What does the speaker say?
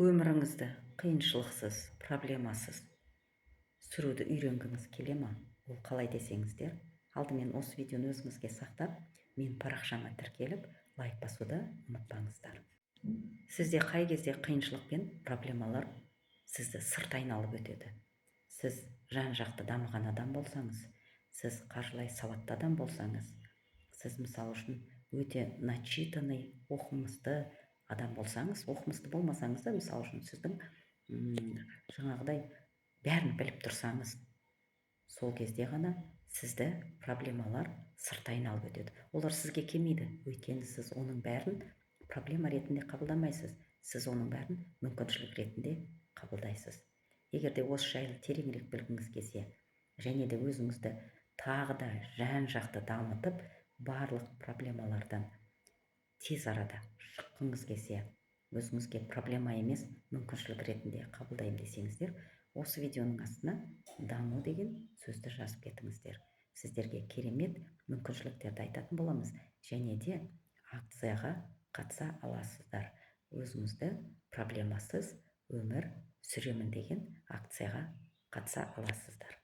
Өміріңізді қиыншылықсыз, проблемасыз сүруді үйренгіңіз келе ма? Ол қалай десеңіздер, алдымен осы видеоны өзіңізге сақтап, мен парақшама тіркеліп, лайк басуды ұмытпаңыздар. Сізде қай кезде қиыншылық пен проблемалар сізді сырт айналып өтеді? Сіз жан-жақты дамыған адам болсаңыз, сіз қаржылай сауатты адам болсаңыз, сіз мысалы үшін өте начитанный, оқымысты адам болсаңыз, оқымысты болмасаңыз да, мысалы үшін сіздің жаңағыдай бәрін біліп тұрсаңыз, сол кезде ғана сізді проблемалар сырт айналып өтеді. Олар сізге келмейді, өйткені сіз оның бәрін проблема ретінде қабылдамайсыз. Сіз оның бәрін мүмкіншілік ретінде қабылдайсыз. Егер де осы жайлы тереңірек білгіңіз келсе, және де өзіңізді тағы да жан-жақты дамытып, барлық проблемалардан тез арада шыққыңыз келсе, өзіңізге проблема емес, мүмкіншілік ретінде қабылдаймын десеңіздер, осы видеоның астына даму деген сөзді жазып кетіңіздер. Сіздерге керемет мүмкіншіліктерді айтатын боламыз, және де акцияға қатыса аласыздар. Өзіңізді проблемасыз өмір сүремін деген акцияға қатыса аласыздар.